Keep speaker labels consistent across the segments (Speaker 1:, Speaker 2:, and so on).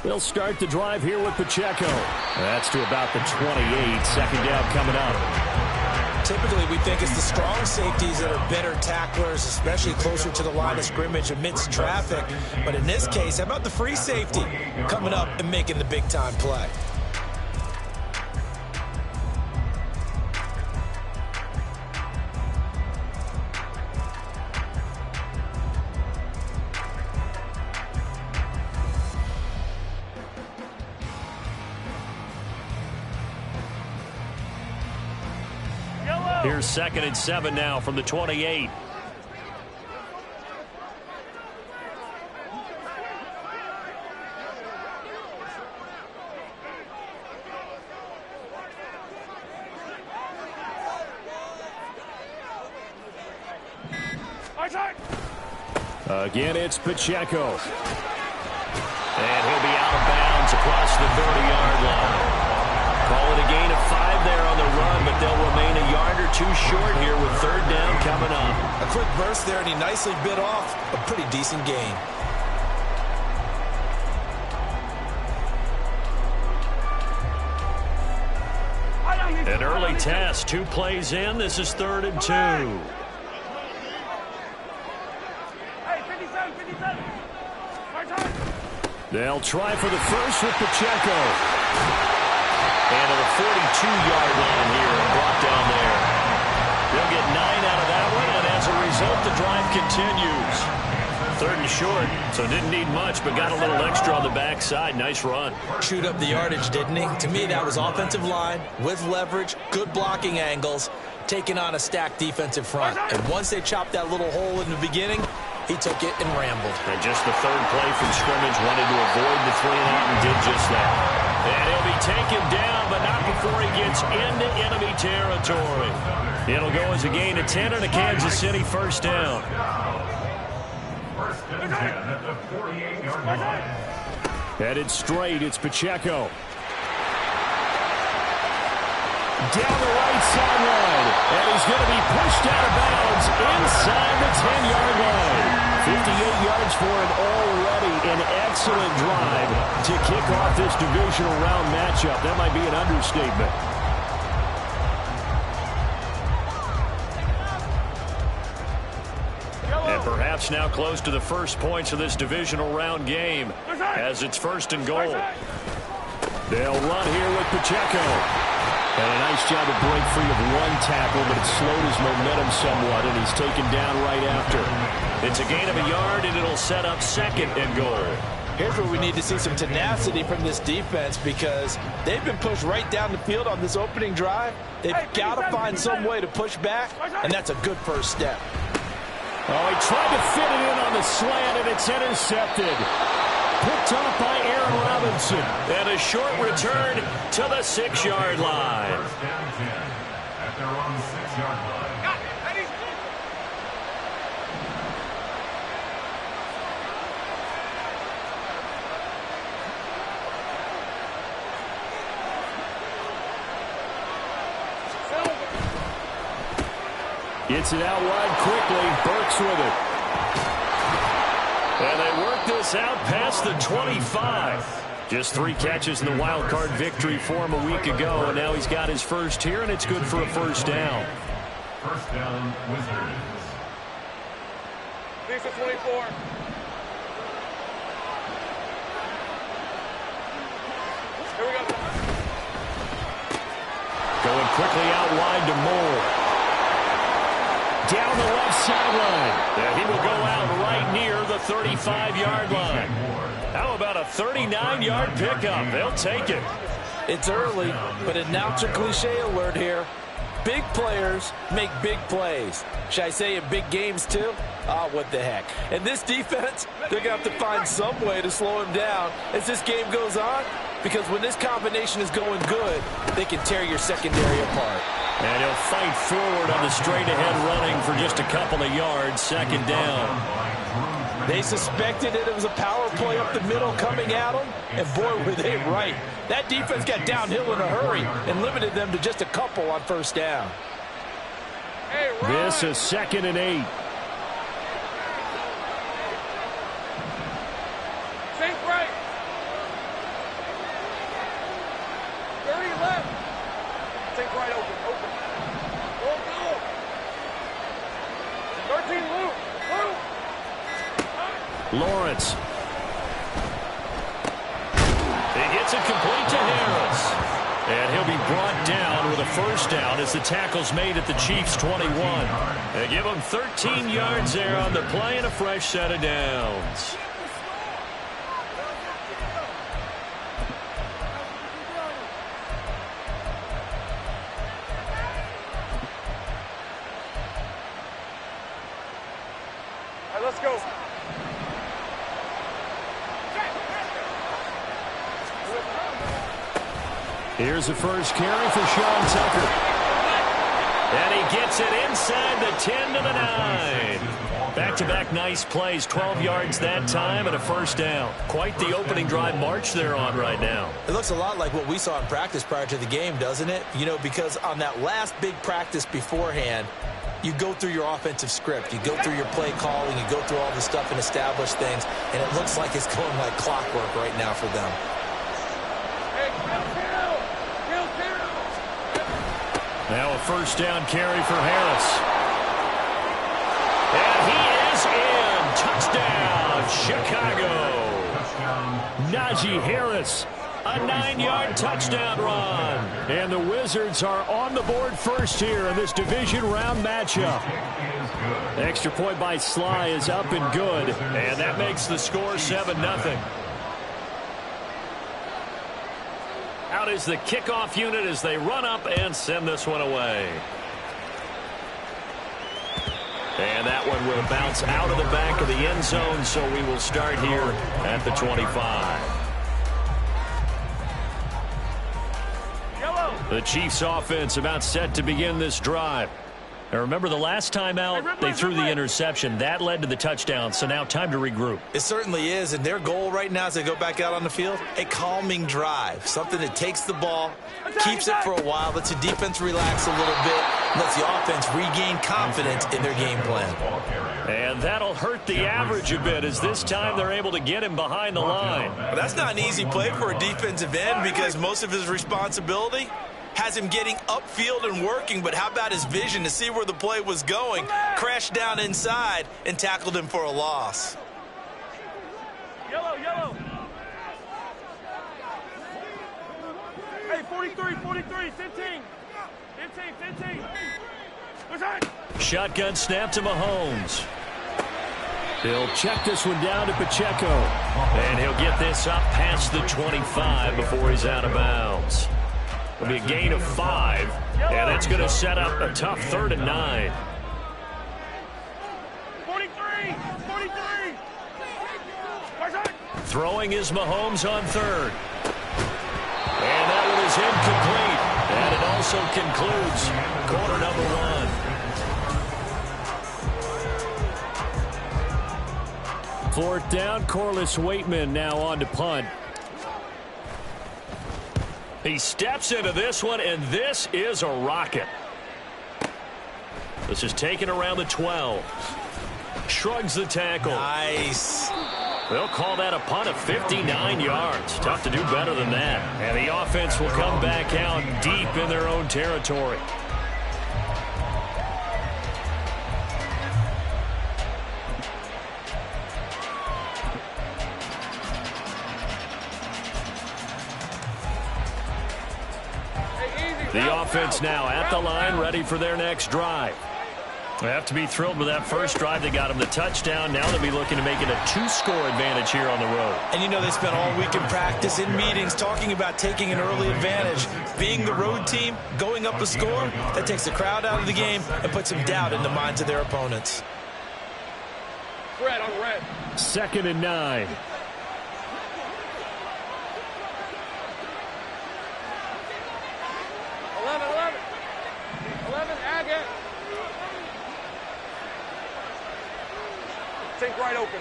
Speaker 1: They'll start the drive here with Pacheco. That's to about the 28. Second down coming up.
Speaker 2: Typically, we think it's the strong safeties that are better tacklers, especially closer to the line of scrimmage amidst traffic. But in this case, how about the free safety coming up and making the big-time play?
Speaker 1: Here's 2nd and 7 now from the 28. Again, it's Pacheco. And he'll be out of bounds across the 30-yard line. Call it a gain of 5 there on the run, but they'll remain a yard or two short here with 3rd down coming up.
Speaker 2: A quick burst there, and he nicely bit off a pretty decent gain.
Speaker 1: An early test, 2 plays in. This is 3rd and 2. They'll try for the first with Pacheco. And to the 42-yard line here and brought down there. They'll get 9 out of that one, and as a result, the drive continues. 3rd and short, so didn't need much, but got a little extra on the backside. Nice run.
Speaker 2: Chewed up the yardage, didn't he? To me, that was offensive line with leverage, good blocking angles, taking on a stacked defensive front. And once they chopped that little hole in the beginning, he took it and rambled.
Speaker 1: And just the 3rd play from scrimmage, wanted to avoid the 3-and-out and did just that. And he'll be taken down, but not before he gets into enemy territory. It'll go as a gain of 10 and a Kansas City 1st down. Headed straight, it's Pacheco. Down the right sideline, and he's going to be pushed out of bounds inside the 10-yard line. 58 yards for him already. An excellent drive to kick off this divisional round matchup. That might be an understatement. And perhaps now close to the first points of this divisional round game as it's 1st and goal. They'll run here with Pacheco. And a nice job to break free of 1 tackle, but it slowed his momentum somewhat, and he's taken down right after. It's a gain of a yard, and it'll set up 2nd and goal.
Speaker 2: Here's where we need to see some tenacity from this defense, because they've been pushed right down the field on this opening drive. They've got to find some way to push back, and that's a good first step.
Speaker 1: Oh, he tried to fit it in on the slant, and it's intercepted. Picked up by Aaron Robinson. And a short return to the 6-yard line. At their own 6-yard line. Gets it out wide quickly. Burks with it. And they work this out past the 25. Just 3 catches in the wild card victory for him a week ago, and now he's got his first here, and it's good for a 1st down. 1st down, Wizards.
Speaker 3: Piece of 24. Here we go.
Speaker 1: Going quickly out wide to Moore. Down the left sideline. And he will go out right near the 35-yard line. How about a 39-yard pickup? They'll take it.
Speaker 2: It's early, but announcer cliche alert here. Big players make big plays. Should I say in big games too? Ah, what the heck. And this defense, they're going to have to find some way to slow him down as this game goes on, because when this combination is going good, they can tear your secondary apart.
Speaker 1: And he'll fight forward on the straight-ahead running for just a couple of yards. 2nd down.
Speaker 2: They suspected it was a power play up the middle coming at them, and boy, were they right. That defense got downhill in a hurry and limited them to just a couple on 1st down.
Speaker 1: This is 2nd and 8.
Speaker 3: Think right. 30 left. Think right, open. Go. 13 loop.
Speaker 1: Lawrence. He gets it complete to Harris. And he'll be brought down with a first down as the tackle's made at the Chiefs' 21. They give him 13 yards there on the play and a fresh set of downs.
Speaker 3: All right, let's go.
Speaker 1: Here's the first carry for Sean Tucker. And he gets it inside the 10 to the 9. Back-to-back nice plays, 12 yards that time and a first down. Quite the opening drive march they're on right now.
Speaker 2: It looks a lot like what we saw in practice prior to the game, doesn't it? You know, because on that last big practice beforehand, you go through your offensive script. You go through your play calling. You go through all the stuff and establish things. And it looks like it's going like clockwork right now for them.
Speaker 1: Now a first down carry for Harris. And he is in. Touchdown, Chicago. Najee Harris, a 9-yard touchdown run. And the Wizards are on the board first here in this division round matchup. Extra point by Sly is up and good. And that makes the score 7-0. Out is the kickoff unit as they run up and send this one away. And that one will bounce out of the back of the end zone, so we will start here at the 25. The Chiefs offense about set to begin this drive. Now remember, the last time out, they threw the interception. That led to the touchdown, so now time to regroup.
Speaker 2: It certainly is, and their goal right now as they go back out on the field, a calming drive, something that takes the ball, keeps it for a while, lets the defense relax a little bit, lets the offense regain confidence in their game plan.
Speaker 1: And that'll hurt the average a bit as this time they're able to get him behind the line.
Speaker 2: Well, that's not an easy play for a defensive end because most of his responsibility has him getting upfield and working, but how about his vision to see where the play was going, crashed down inside, and tackled him for a loss.
Speaker 3: Yellow. Hey, 43, 15.
Speaker 1: Shotgun snap to Mahomes. He'll check this one down to Pacheco. And he'll get this up past the 25 before he's out of bounds. It'll be a gain of 5, and that's going to set up a tough 3rd and 9.
Speaker 3: 43.
Speaker 1: Throwing is Mahomes on 3rd. And that one is incomplete. And it also concludes quarter number 1. 4th down, Corliss Waitman now on to punt. He steps into this one, and this is a rocket. This is taken around the 12. Shrugs the tackle.
Speaker 2: Nice.
Speaker 1: They'll call that a punt of 59 yards. Tough to do better than that. And the offense will come back out deep in their own territory. The offense now at the line, ready for their next drive. They have to be thrilled with that first drive. They got them the touchdown. Now they'll be looking to make it a 2-score advantage here on the road.
Speaker 2: And you know, they spent all week in practice, in meetings, talking about taking an early advantage. Being the road team, going up a score, that takes the crowd out of the game and puts some doubt in the minds of their opponents.
Speaker 3: Red on red.
Speaker 1: 2nd and 9.
Speaker 3: Think right, open.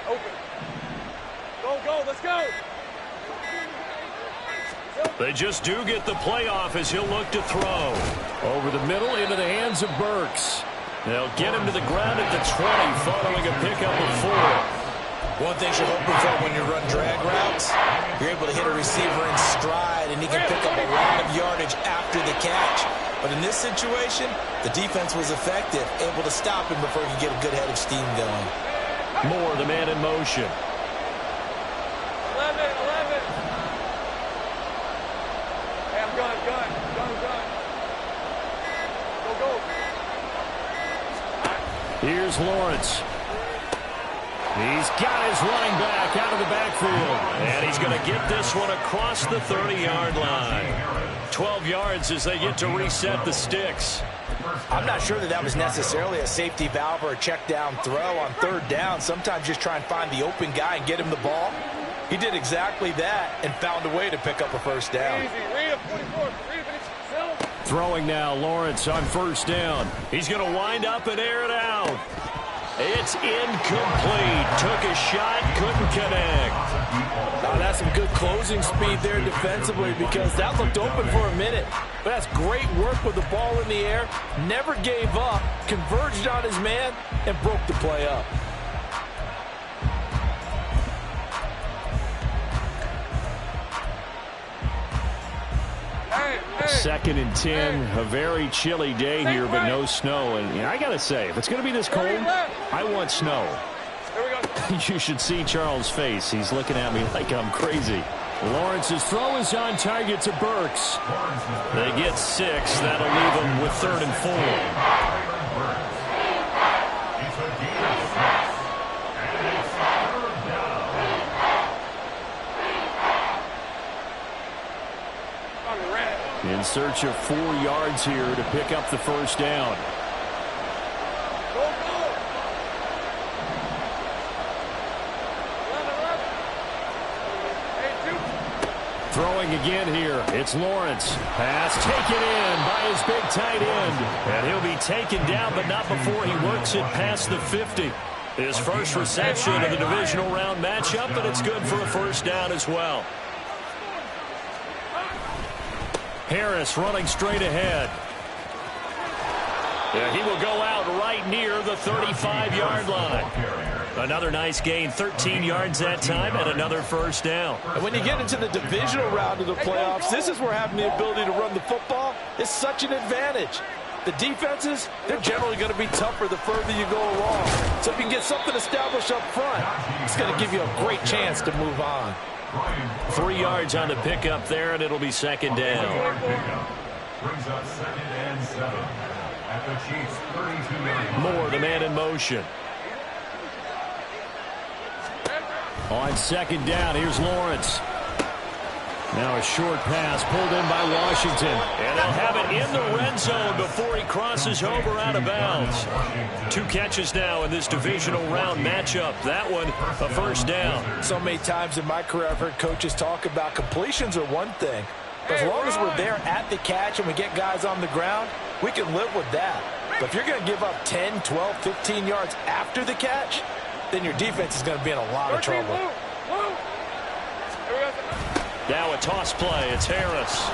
Speaker 3: Go, let's go.
Speaker 1: They just do get the playoff as he'll look to throw. Over the middle into the hands of Burks. They'll get him to the ground at the 20 following a pickup of 4.
Speaker 2: One thing you're hoping for when you run drag routes, you're able to hit a receiver in stride, and he can pick up a lot of yardage after the catch. But in this situation, the defense was effective, able to stop him before he could get a good head of steam going.
Speaker 1: Moore, the man in motion.
Speaker 3: 11. Hey, I'm gun. Go.
Speaker 1: Here's Lawrence. He's got his running back out of the backfield. And he's going to get this one across the 30-yard line. 12 yards as they get to reset the sticks.
Speaker 2: I'm not sure that was necessarily a safety valve or a check down throw on third down. Sometimes just try and find the open guy and get him the ball. He did exactly that and found a way to pick up a first down.
Speaker 1: Throwing now, Lawrence on first down. He's going to wind up and air it out. It's incomplete. Took a shot, couldn't connect.
Speaker 2: Now that's some good closing speed there defensively, because that looked open for a minute. But that's great work with the ball in the air. Never gave up, converged on his man, and broke the play up.
Speaker 1: Second and 10, a very chilly day here, but no snow. And I got to say, if it's going to be this cold, I want snow. You should see Charles' face. He's looking at me like I'm crazy. Lawrence's throw is on target to Burks. They get 6. That'll leave them with 3rd and 4. In search of 4 yards here to pick up the first down. Throwing again here. It's Lawrence. Pass taken in by his big tight end. And he'll be taken down, but not before he works it past the 50. His first reception of the divisional round matchup, and it's good for a first down as well. Harris running straight ahead. Yeah, he will go out right near the 35-yard line. Another nice gain, 13 yards that time, and another first down.
Speaker 2: And when you get into the divisional round of the playoffs, this is where having the ability to run the football is such an advantage. The defenses, they're generally going to be tougher the further you go along. So if you can get something established up front, it's going to give you a great chance to move on.
Speaker 1: 3 yards on the pickup there, and it'll be second down.
Speaker 4: Brings up 2nd and 7 at the Chiefs' 32-yard line.
Speaker 1: Moore, the man in motion. On second down, here's Lawrence. Now a short pass pulled in by Washington. And they'll have it in the red zone before he crosses over out of bounds. 2 catches now in this divisional round matchup. That one, a first down.
Speaker 2: So many times in my career I've heard coaches talk about completions are one thing. But as long as we're there at the catch and we get guys on the ground, we can live with that. But if you're going to give up 10, 12, 15 yards after the catch, then your defense is going to be in a lot of trouble.
Speaker 1: Now a toss play. It's Harris.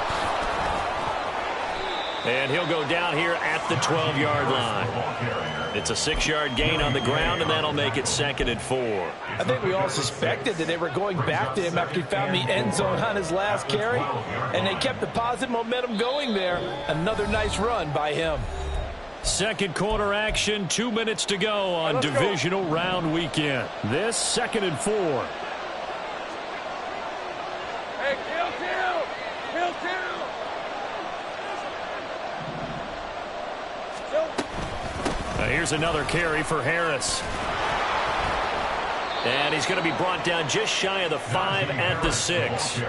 Speaker 1: And he'll go down here at the 12-yard line. It's a 6-yard gain on the ground, and that'll make it 2nd and 4.
Speaker 2: I think we all suspected that they were going back to him after he found the end zone on his last carry, and they kept the positive momentum going there. Another nice run by him.
Speaker 1: Second quarter action, 2 minutes to go on divisional round weekend. This 2nd and 4.
Speaker 3: Hey, kill two!
Speaker 1: Here's another carry for Harris. And he's going to be brought down just shy of the 5 at the 6.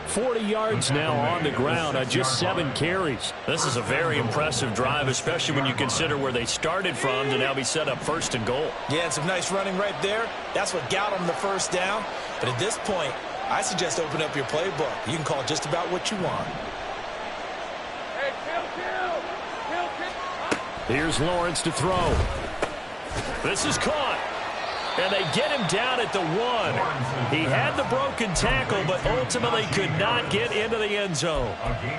Speaker 1: 40 yards now on the ground on just 7 carries. This is a very impressive drive, especially when you consider where they started from to now be set up 1st and goal.
Speaker 2: Yeah, and some nice running right there. That's what got them the first down. But at this point, I suggest open up your playbook. You can call just about what you want.
Speaker 3: Hey, kill.
Speaker 1: Here's Lawrence to throw. This is caught. And they get him down at the 1. He had the broken tackle, but ultimately could not get into the end zone.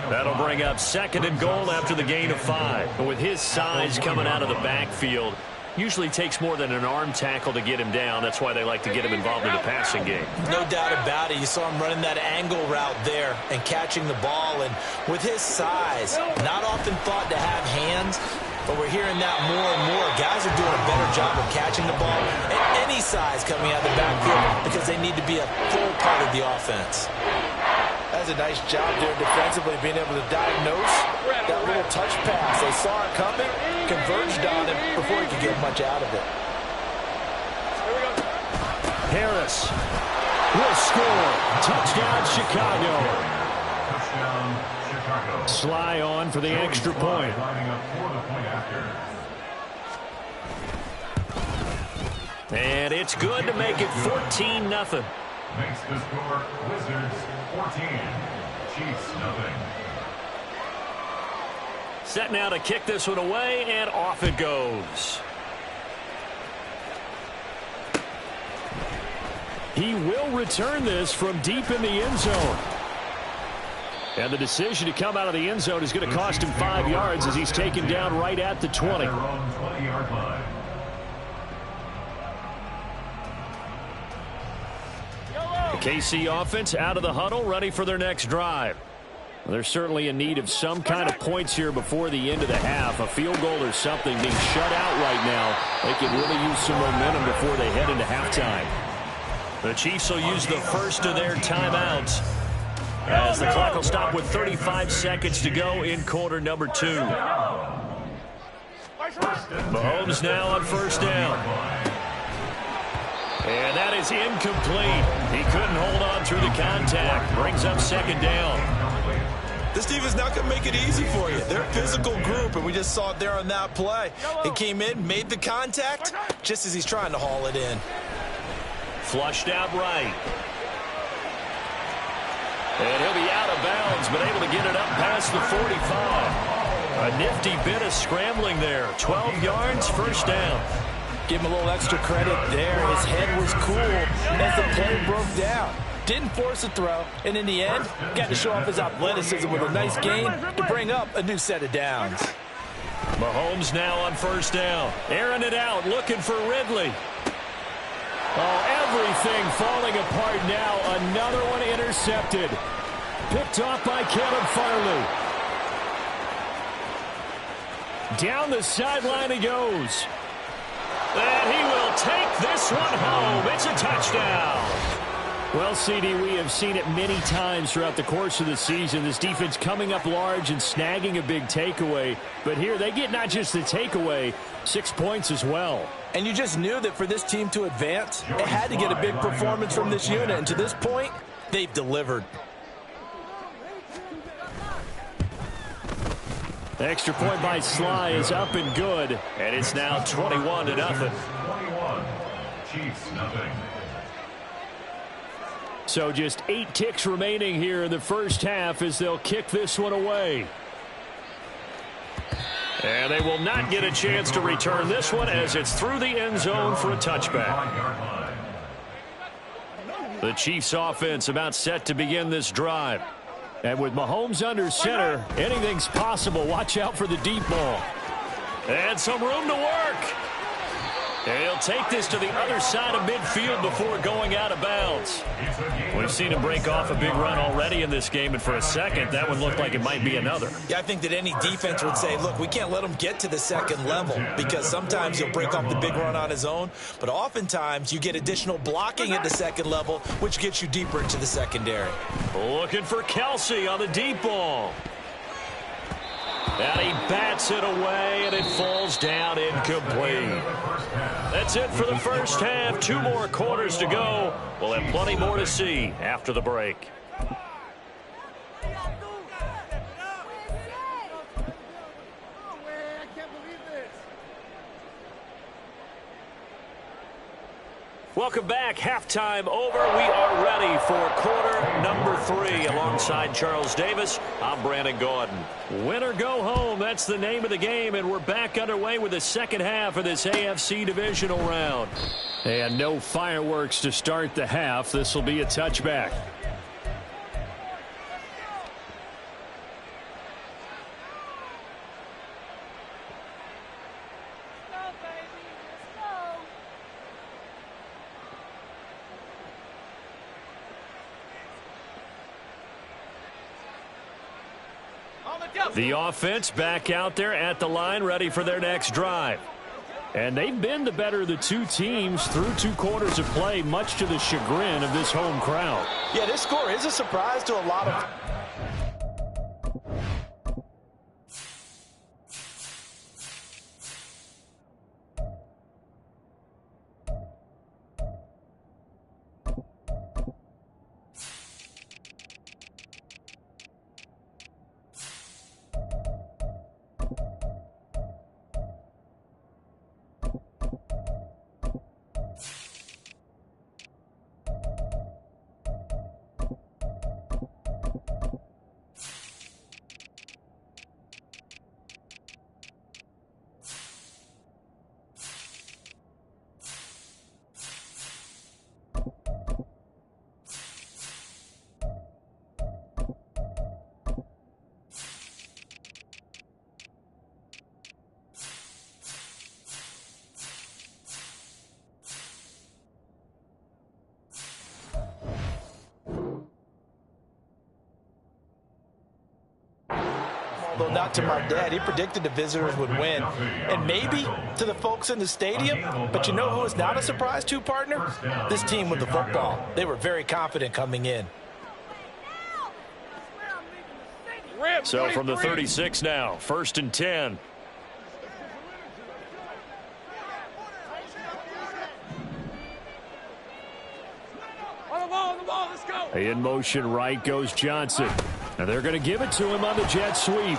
Speaker 1: That'll bring up 2nd and goal after the gain of 5. But with his size coming out of the backfield, Usually takes more than an arm tackle to get him down. That's why they like to get him involved in the passing game.
Speaker 2: No doubt about it. You saw him running that angle route there and catching the ball. And with his size, not often thought to have hands, but we're hearing that more and more. Guys are doing a better job of catching the ball at any size coming out of the backfield because they need to be a full part of the offense. That's a nice job there defensively, being able to diagnose that little touch pass. They saw it coming, converged on him before he could get much out of it.
Speaker 1: Harris will score. Touchdown, Chicago.
Speaker 4: Touchdown, Chicago.
Speaker 1: Sly on for the extra point.
Speaker 4: Lining up for the point after.
Speaker 1: And it's good to make it 14-0.
Speaker 4: Makes the score Wizards 14, Chiefs nothing.
Speaker 1: Set now to kick this one away, and off it goes. He will return this from deep in the end zone. And the decision to come out of the end zone is going to cost him 5 yards as he's taken down right at the 20.
Speaker 4: Their own 20-yard line.
Speaker 1: The KC offense out of the huddle, ready for their next drive. Well, they're certainly in need of some kind of points here before the end of the half. A field goal or something being shut out right now. They could really use some momentum before they head into halftime. The Chiefs will use the first of their timeouts as the clock will stop with 35 seconds to go in quarter number 2. Mahomes now on first down. And that is incomplete. He couldn't hold on through the contact. Brings up second down.
Speaker 2: This defense not going to make it easy for you. They're a physical group, and we just saw it there on that play. He came in, made the contact, just as he's trying to haul it in.
Speaker 1: Flushed out right. And he'll be out of bounds, but able to get it up past the 45. A nifty bit of scrambling there. 12 yards, first down.
Speaker 2: Give him a little extra credit there. His head was cool as the play broke down. Didn't force a throw, and in the end, got to show off his athleticism with a nice gain to bring up a new set of downs.
Speaker 1: Mahomes now on first down. Airing it out, looking for Ridley. Oh, everything falling apart now. Another one intercepted. Picked off by Caleb Farley. Down the sideline he goes. And he will take this one home. It's a touchdown. Well, CD, we have seen it many times throughout the course of the season. This defense coming up large and snagging a big takeaway. But here they get not just the takeaway, 6 points as well.
Speaker 2: And you just knew that for this team to advance, it had to get a big performance from this unit. And to this point, they've delivered.
Speaker 1: Extra point by Sly is up and good. And it's now 21-0.
Speaker 4: 21, Chiefs nothing.
Speaker 1: So just 8 ticks remaining here in the first half as they'll kick this one away. And they will not get a chance to return this one as it's through the end zone for a touchback. The Chiefs offense about set to begin this drive. And with Mahomes under center, anything's possible. Watch out for the deep ball. And some room to work. And he'll take this to the other side of midfield before going out of bounds. We've seen him break off a big run already in this game, and for a second, that one looked like it might be another.
Speaker 2: Yeah, I think that any defense would say, look, we can't let him get to the second level because sometimes he'll break off the big run on his own, but oftentimes you get additional blocking at the second level, which gets you deeper into the secondary.
Speaker 1: Looking for Kelsey on the deep ball. And he bats it away, and it falls down incomplete. That's it for the first half. 2 more quarters to go. We'll have plenty more to see after the break. Welcome back. Halftime over. We are ready for quarter number 3. Alongside Charles Davis, I'm Brandon Gaudin. Win or go home, that's the name of the game, and we're back underway with the second half of this AFC divisional round. And no fireworks to start the half. This will be a touchback. The offense back out there at the line, ready for their next drive. And they've been the better of the two teams through 2 quarters of play, much to the chagrin of this home crowd.
Speaker 2: Yeah, this score is a surprise to a lot of... Although not to my dad, he predicted the visitors would win. And maybe to the folks in the stadium, but you know who is not a surprise to, partner? This team with the football. They were very confident coming in.
Speaker 1: So from the 36 now, 1st and 10.
Speaker 3: On the ball, let's go.
Speaker 1: In motion right goes Johnson. And they're going to give it to him on the jet sweep.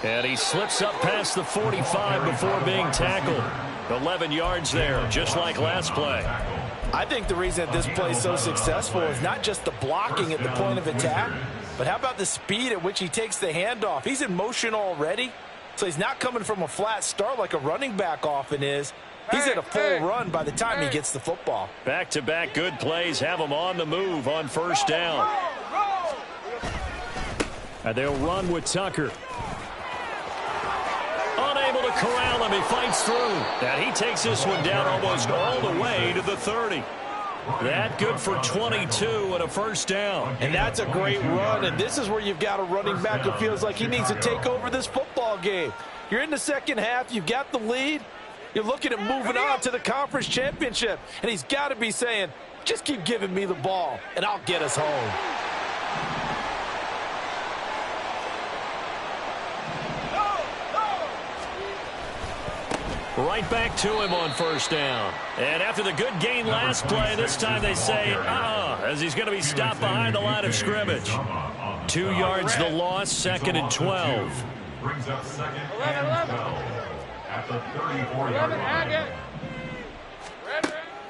Speaker 1: And he slips up past the 45 before being tackled. 11 yards there, just like last play.
Speaker 2: I think the reason that this play is so successful is not just the blocking at the point of attack, but how about the speed at which he takes the handoff? He's in motion already, so he's not coming from a flat start like a running back often is. He's at a full run by the time he gets the football.
Speaker 1: Back-to-back good plays have him on the move on 1st down. And they'll run with Tucker. Unable to corral him. He fights through. And he takes this one down almost all the way to the 30. That good for 22 and a 1st down.
Speaker 2: And that's a great run. And this is where you've got a running back who feels like he needs to take over this football game. You're in the second half. You've got the lead. You're looking at moving on to the conference championship. And he's got to be saying, just keep giving me the ball, and I'll get us home.
Speaker 1: Right back to him on 1st down. And after the good gain last play, this time they say, as he's going to be stopped behind the line of scrimmage. 2 yards the loss, 2nd and 12.
Speaker 4: Brings up 2nd and 12 at the 34-yard line.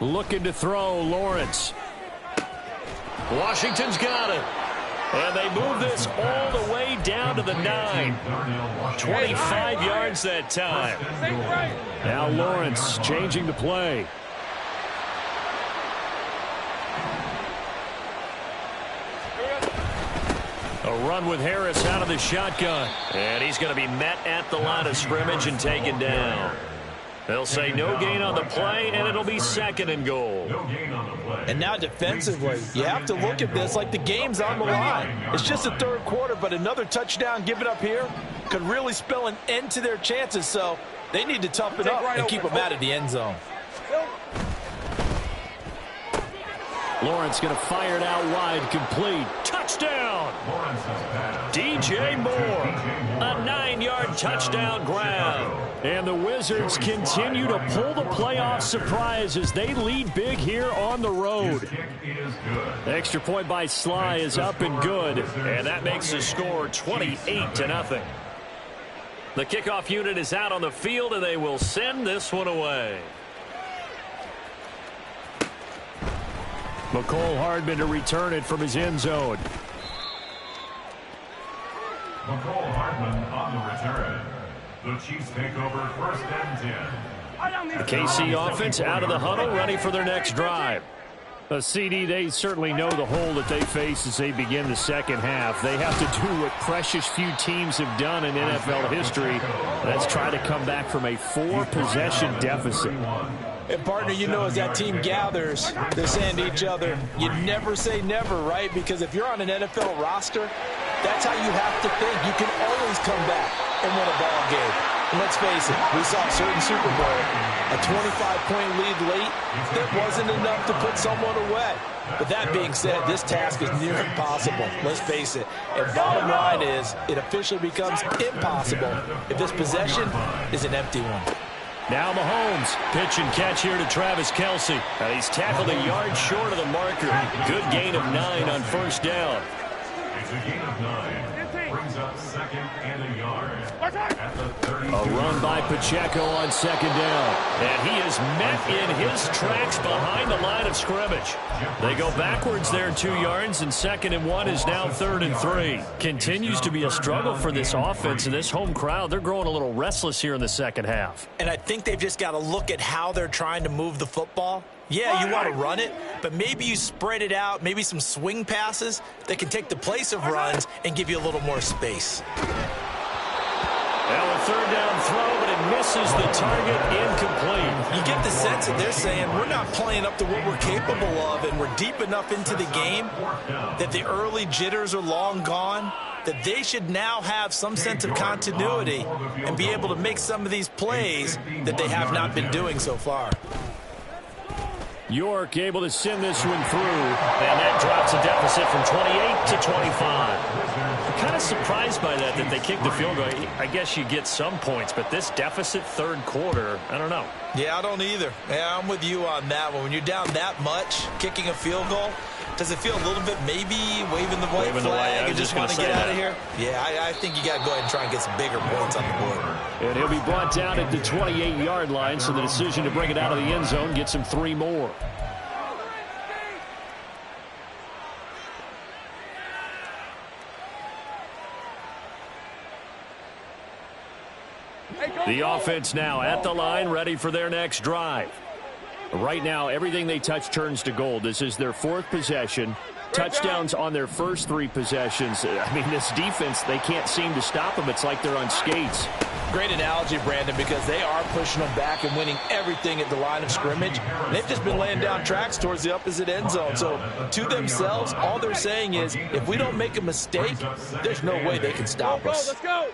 Speaker 1: Looking to throw, Lawrence. Washington's got it. And they move this all the way down to the 9. 25 yards that time. Now Lawrence changing the play. A run with Harris out of the shotgun. And he's going to be met at the line of scrimmage and taken down. They'll say no gain on the play, and it'll be 2nd and goal.
Speaker 2: And now defensively, you have to look at this like the game's on the line. It's just the 3rd quarter, but another touchdown given up here could really spell an end to their chances. So they need to toughen up and keep them out of the end zone.
Speaker 1: Lawrence going to fire it out wide, complete. Touchdown! DJ Moore, a 9-yard touchdown grab. And the Wizards continue to pull the playoff surprise as they lead big here on the road. Extra point by Sly is up and good, and that makes the score 28-0. The kickoff unit is out on the field, and they will send this one away. McCole Hardman to return it from his end zone.
Speaker 4: McCole Hardman on the return. The Chiefs take over 1st and 10.
Speaker 1: The KC offense out of the huddle, ready for their next drive. CD, they certainly know the hole that they face as they begin the second half. They have to do what precious few teams have done in NFL history. That's try to come back from a 4-possession deficit.
Speaker 2: And, partner, you know as that team gathers, they're saying to each other, you never say never, right? Because if you're on an NFL roster, That's how you have to think. You can always come back and win a ball game. And let's face it, we saw a certain Super Bowl, a 25-point lead late, that wasn't enough to put someone away. But that being said, this task is near impossible. Let's face it. And bottom line is, it officially becomes impossible if this possession is an empty one.
Speaker 1: Now Mahomes, pitch and catch here to Travis Kelce. He's tackled a yard short of the marker. Good gain of 9 on first down.
Speaker 4: It's a gain of 9. Brings up second and a yard. At the 32.
Speaker 1: A run by Pacheco on second down. And he is met in his tracks behind the line of scrimmage. They go backwards there 2 yards, and 2nd and 1 is now 3rd and 3. Continues to be a struggle for this offense, and this home crowd, they're growing a little restless here in the second half.
Speaker 2: And I think they've just got to look at how they're trying to move the football. Yeah, you want to run it, but maybe you spread it out, maybe some swing passes that can take the place of runs and give you a little more space.
Speaker 1: Now a 3rd down throw, but it misses the target, incomplete.
Speaker 2: You get the sense that they're saying we're not playing up to what we're capable of, and we're deep enough into the game that the early jitters are long gone, that they should now have some sense of continuity and be able to make some of these plays that they have not been doing so far.
Speaker 1: York able to send this one through, and that drops a deficit from 28 to 25. I'm kind of surprised by that they kicked the field goal. I guess you get some points, but this deficit 3rd quarter, I don't know.
Speaker 2: Yeah, I don't either. Yeah, I'm with you on that one. When you're down that much, kicking a field goal, does it feel a little bit maybe waving the white flag and just want to get out of here? Yeah, I think you got to go ahead and try and get some bigger points on the board.
Speaker 1: And he'll be brought down at the 28-yard line, so the decision to bring it out of the end zone gets him 3 more. The offense now at the line, ready for their next drive. Right now, everything they touch turns to gold. This is their 4th possession. Touchdowns on their first 3 possessions. I mean, this defense, they can't seem to stop them. It's like they're on skates.
Speaker 2: Great analogy, Brandon, because they are pushing them back and winning everything at the line of scrimmage. They've just been laying down tracks towards the opposite end zone. So to themselves, all they're saying is, if we don't make a mistake, there's no way they can stop us.
Speaker 3: Let's go.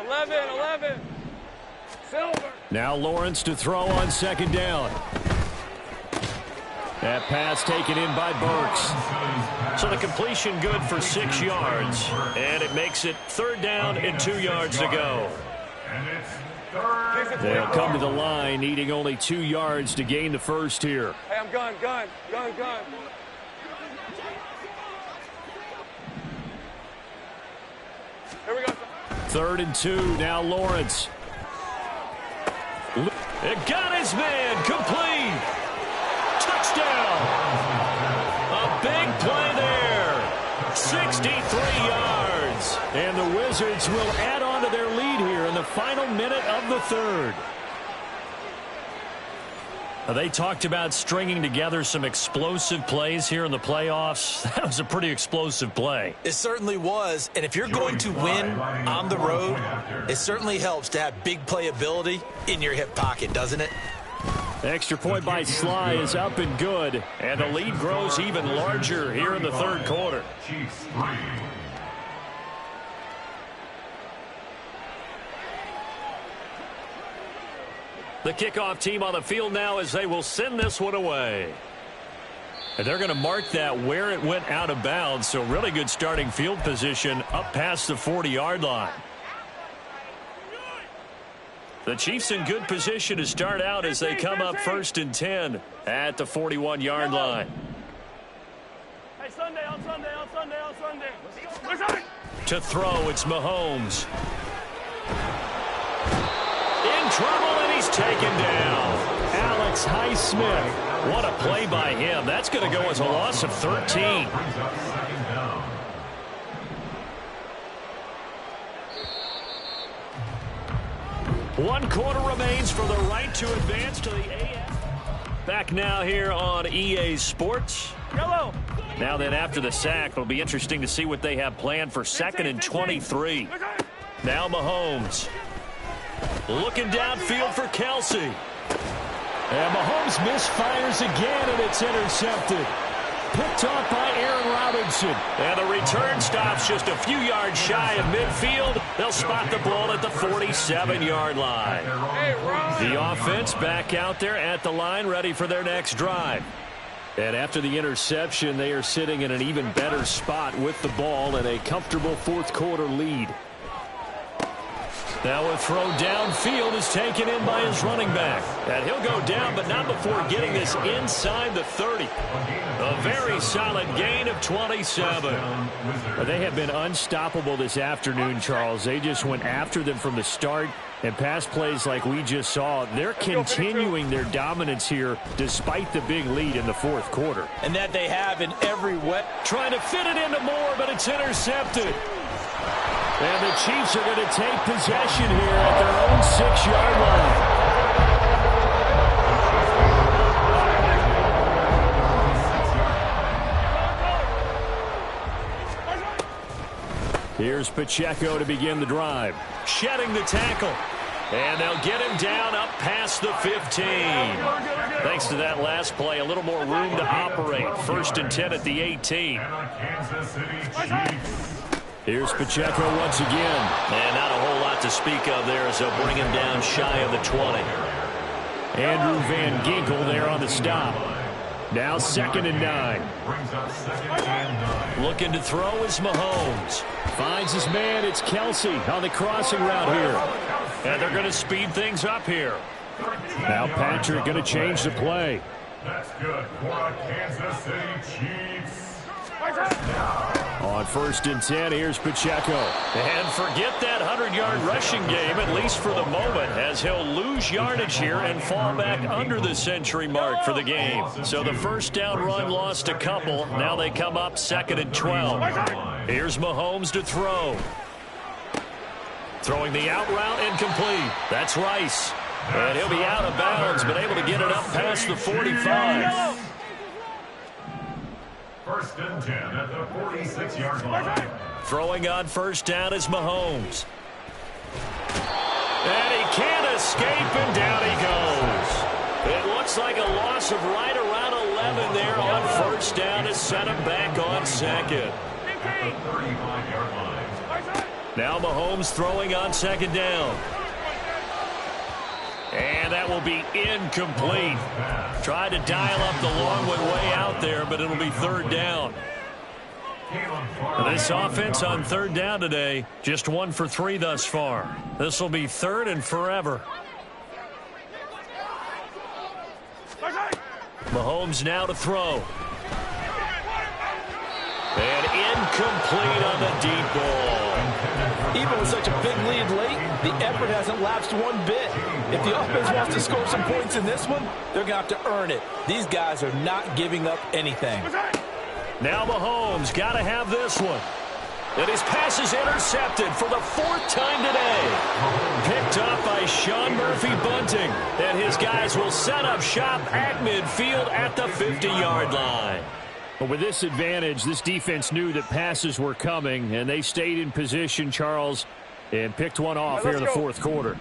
Speaker 3: 11. Silver.
Speaker 1: Now Lawrence to throw on 2nd down. That pass taken in by Burks. So the completion good for 6 yards. And it makes it 3rd down and 2 yards to go. They'll come to the line, needing only 2 yards to gain the first here.
Speaker 3: Hey, I'm gun. Here we go.
Speaker 1: 3rd and 2, now Lawrence. It got his man, complete. Touchdown. A big play there. 63 yards. And the Wizards will add on to their lead here in the final minute of the 3rd. They talked about stringing together some explosive plays here in the playoffs. That was a pretty explosive play.
Speaker 2: It certainly was. And if you're going to win on the road, it certainly helps to have big playability in your hip pocket, doesn't it?
Speaker 1: Extra point by Sly is up and good. And the lead grows even larger here in the 3rd quarter.
Speaker 4: Chiefs 3.
Speaker 1: The kickoff team on the field now as they will send this one away. And they're going to mark that where it went out of bounds. So really good starting field position up past the 40-yard line. The Chiefs in good position to start out as they come up 1st and 10 at the 41-yard line.
Speaker 3: Hey, Sunday.
Speaker 1: To throw, it's Mahomes. In trouble, and he's taken down. Alex Highsmith. What a play by him. That's going to go as a loss of 13. One quarter remains for the right to advance to the AF. Back now here on EA Sports.
Speaker 3: Yellow.
Speaker 1: Now then, after the sack, it'll be interesting to see what they have planned for 2nd and 23. Now Mahomes. Looking downfield for Kelce. And Mahomes misfires again, and it's intercepted. picked off by Aaron Robinson. And the return stops just a few yards shy of midfield. They'll spot the ball at the 47-yard line. The offense back out there at the line, ready for their next drive. And after the interception, they are sitting in an even better spot with the ball and a comfortable fourth quarter lead. Now a throw downfield is taken in by his running back. And he'll go down, but not before getting this inside the 30. A very solid gain of 27. They have been unstoppable this afternoon, Charles. They just went after them from the start. And pass plays like we just saw, they're continuing their dominance here despite the big lead in the fourth quarter.
Speaker 2: And that they have in every way.
Speaker 1: Trying to fit it into Moore, but it's intercepted. And the Chiefs are going to take possession here at their own 6-yard line. Here's Pacheco to begin the drive. Shedding the tackle. And they'll get him down up past the 15. Thanks to that last play, a little more room to operate. 1st and 10 at the 18. Here's Pacheco once again. And not a whole lot to speak of there as they'll bring him down shy of the 20. Andrew Van Ginkel there on the stop. Now 2nd and 9. Looking to throw is Mahomes. Finds his man. It's Kelsey on the crossing route here. And they're going to speed things up here. Now Patrick going to change the play.
Speaker 4: That's good for the Kansas City Chiefs.
Speaker 1: On 1st and 10, here's Pacheco. And forget that 100-yard rushing game, at least for the moment, as he'll lose yardage here and fall back under the century mark for the game. So the first down run lost a couple. Now they come up 2nd and 12. Here's Mahomes to throw. Throwing the out route incomplete. That's Rice. And he'll be out of bounds, but able to get it up past the 45.
Speaker 4: 1st and 10 at the 46-yard line.
Speaker 1: Throwing on 1st down is Mahomes. And he can't escape, and down he goes. It looks like a loss of right around 11 there on 1st down to set him back on 2nd.
Speaker 4: At the 35-yard line.
Speaker 1: Now Mahomes throwing on 2nd down. And that will be incomplete. Tried to dial up the long way out there, but it'll be 3rd down. This offense on 3rd down today, just 1 for 3 thus far. This will be 3rd and forever. Mahomes now to throw. And incomplete on the deep ball.
Speaker 2: Even with such a big lead late, the effort hasn't lapsed one bit. If the offense wants to score some points in this one, they're going to have to earn it. These guys are not giving up anything.
Speaker 1: Now Mahomes got to have this one. And his pass is intercepted for the 4th time today. Picked up by Sean Murphy-Bunting. And his guys will set up shop at midfield at the 50-yard line. But with this advantage, this defense knew that passes were coming, and they stayed in position, Charles, and picked one off here in the 4th quarter.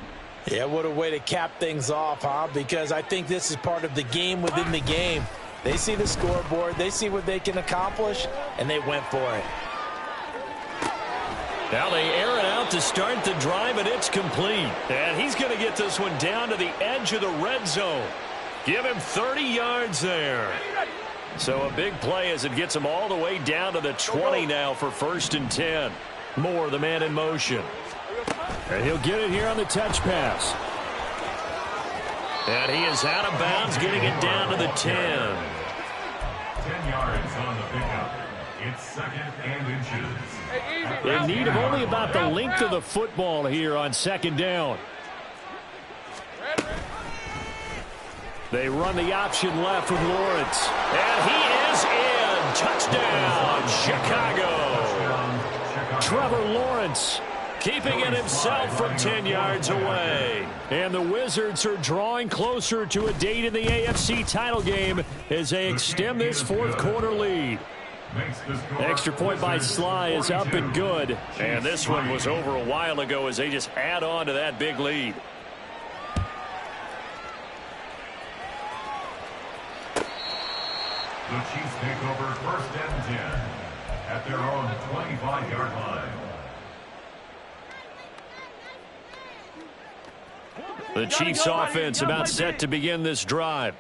Speaker 2: Yeah, what a way to cap things off, huh? Because I think this is part of the game within the game. They see the scoreboard, they see what they can accomplish, and they went for it.
Speaker 1: Now they air it out to start the drive, and it's complete. And he's going to get this one down to the edge of the red zone. Give him 30 yards there. So a big play as it gets him all the way down to the 20 now for 1st and 10. Moore, the man in motion. And he'll get it here on the touch pass. And he is out of bounds, getting it down to the 10.
Speaker 4: 10 yards on the pickup. It's 2nd and inches.
Speaker 1: In need of only about the length of the football here on 2nd down. They run the option left with Lawrence. And he is in. Touchdown, Chicago. Trevor Lawrence keeping it himself from 10 yards away. And the Wizards are drawing closer to a date in the AFC title game as they extend this 4th quarter lead. Extra point by Sly is up and good. And this one was over a while ago as they just add on to that big lead.
Speaker 4: The Chiefs take over 1st and 10 at their own 25-yard line.
Speaker 1: The Chiefs offense about set to begin this drive.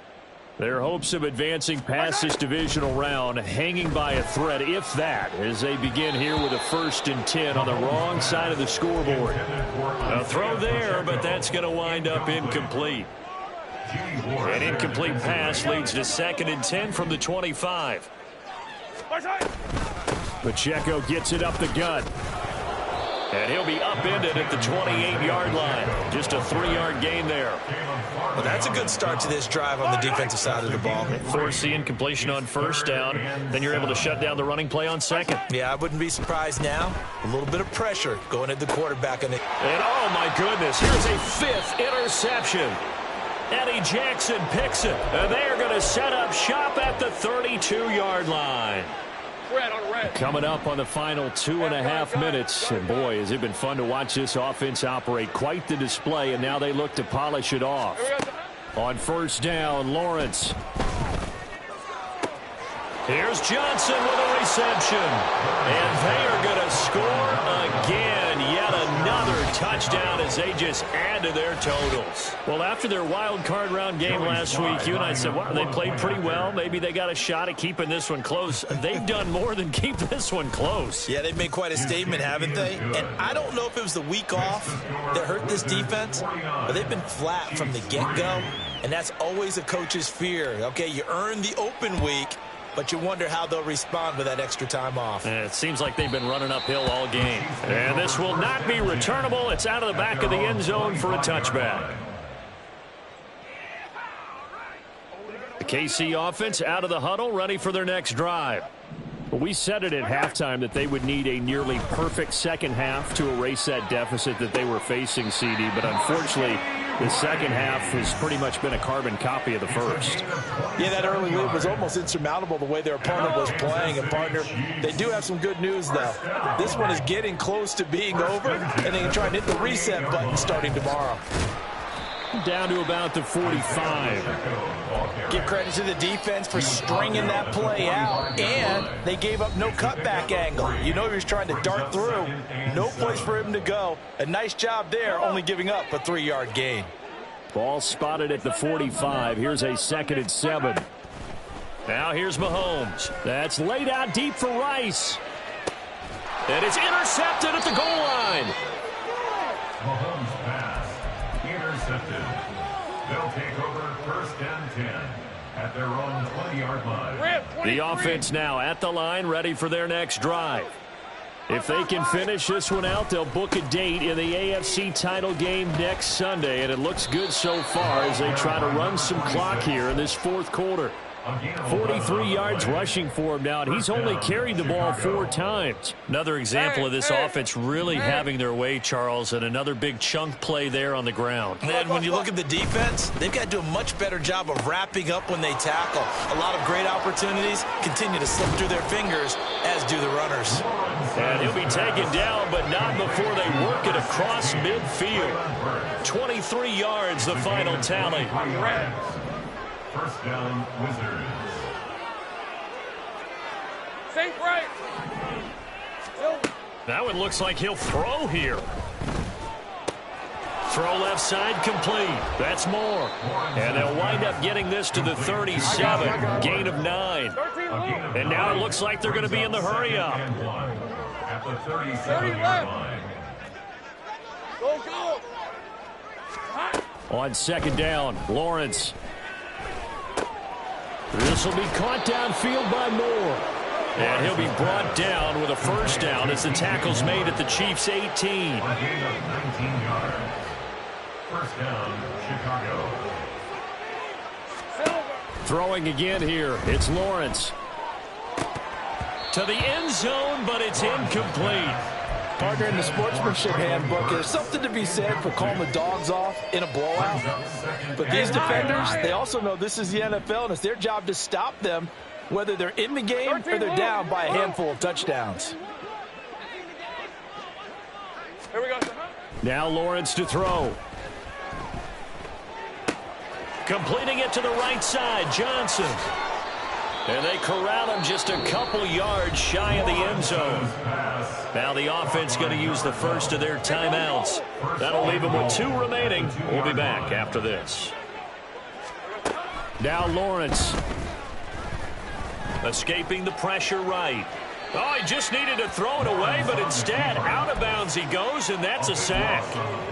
Speaker 1: Their hopes of advancing past this divisional round hanging by a thread, if that, as they begin here with a 1st and 10 on the wrong side of the scoreboard. A throw there, but that's going to wind up incomplete. An incomplete pass leads to 2nd and 10 from the 25. Pacheco gets it up the gut. And he'll be upended at the 28-yard line. Just a 3-yard gain there.
Speaker 2: Well, that's a good start to this drive on the defensive side of the ball.
Speaker 1: Force the incompletion on 1st down. Then you're able to shut down the running play on 2nd.
Speaker 2: Yeah, I wouldn't be surprised now. A little bit of pressure going at the quarterback. And
Speaker 1: oh, my goodness, here's a 5th interception. Eddie Jackson picks it. And they're going to set up shop at the 32-yard line. Coming up on the final 2.5 minutes. And boy, has it been fun to watch this offense operate. Quite the display, and now they look to polish it off. On 1st down, Lawrence. Here's Johnson with a reception. And they are going to score again. Yet another touchdown as they just add to their totals. Well, after their wild card round game last week, you and I said, well, they played pretty well. Maybe they got a shot at keeping this one close. They've done more than keep this one close.
Speaker 2: Yeah, they've made quite a statement, haven't they? And I don't know if it was the week off that hurt this defense, but they've been flat from the get-go. And that's always a coach's fear. Okay, you earn the open week, but you wonder how they'll respond with that extra time off.
Speaker 1: And it seems like they've been running uphill all game. And this will not be returnable. It's out of the back of the end zone for a touchback. The KC offense out of the huddle, ready for their next drive. Well, we said it at halftime that they would need a nearly perfect second half to erase that deficit that they were facing, CD. But unfortunately, the second half has pretty much been a carbon copy of the first.
Speaker 2: Yeah, that early lead was almost insurmountable the way their opponent was playing. And, partner, they do have some good news, though. This one is getting close to being over, and they can try and hit the reset button starting tomorrow.
Speaker 1: Down to about the 45.
Speaker 2: Give credit to the defense for stringing that play out, and they gave up no cutback angle. You know he was trying to dart through. No place for him to go. A nice job there, only giving up a 3-yard gain.
Speaker 1: Ball spotted at the 45. Here's a 2nd and 7. Now here's Mahomes. That's laid out deep for Rice. And it's intercepted at the goal line.
Speaker 4: Mahomes pass intercepted. They'll take over 1st and 10 at their own 20-yard line.
Speaker 1: The offense now at the line, ready for their next drive. If they can finish this one out, they'll book a date in the AFC title game next Sunday, and it looks good so far as they try to run some clock here in this 4th quarter. 43 yards rushing for him now, and he's only carried the ball 4 times. Another example of this offense really having their way, Charles, and another big chunk play there on the ground.
Speaker 2: And when you look at the defense, they've got to do a much better job of wrapping up when they tackle. A lot of great opportunities continue to slip through their fingers, as do the runners.
Speaker 1: And he'll be taken down, but not before they work it across midfield. 23 yards, the final tally.
Speaker 4: 1st down, Wizards.
Speaker 3: Safe right.
Speaker 1: That one looks like he'll throw here. Throw left side complete. That's more. And they'll wind up getting this to the 37. Gain of 9. And now it looks like they're going to be in the hurry up.
Speaker 4: At the 37-yard line.
Speaker 3: Go.
Speaker 1: On 2nd down, Lawrence. This will be caught downfield by Moore. And he'll be brought down with a 1st down as the tackle's made at the Chiefs' 18.
Speaker 4: A gain of 19 yards. 1st down, Chicago.
Speaker 1: Throwing again here. It's Lawrence. To the end zone, but it's incomplete.
Speaker 2: Partner, in the sportsmanship handbook, there's something to be said for calling the dogs off in a blowout. But these defenders, they also know this is the NFL, and it's their job to stop them, whether they're in the game or they're down by a handful of touchdowns.
Speaker 3: Here we go.
Speaker 1: Now Lawrence to throw. Completing it to the right side, Johnson. And they corral him just a couple yards shy of the end zone. Now the offense going to use the first of their timeouts. That'll leave them with 2 remaining. We'll be back after this. Now Lawrence. Escaping the pressure right. Oh, he just needed to throw it away, but instead, out of bounds he goes, and that's a sack.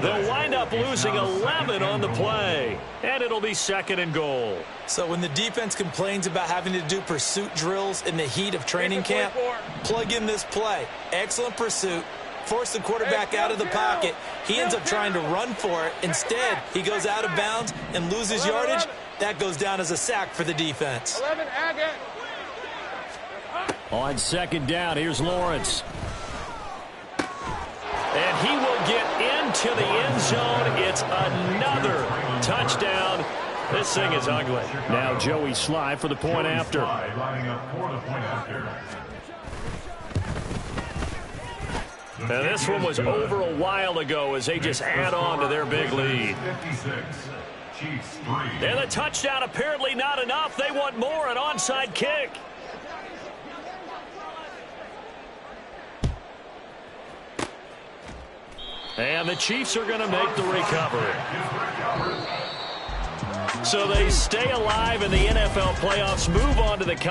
Speaker 1: They'll wind up losing 11 on the play, and it'll be 2nd and goal.
Speaker 2: So when the defense complains about having to do pursuit drills in the heat of training camp, plug in this play. Excellent pursuit. Force the quarterback out of the pocket. He ends up trying to run for it. Instead, he goes out of bounds and loses yardage. That goes down as a sack for the defense.
Speaker 3: 11, Agate.
Speaker 1: On 2nd down, here's Lawrence. And he will get into the end zone. It's another touchdown. This thing is ugly. Now Joey Sly for the point after. Now this one was over a while ago as they just add on to their big lead. And the touchdown apparently not enough. They want more, an onside kick. And the Chiefs are going to make the recovery. So they stay alive in the NFL playoffs, move on to the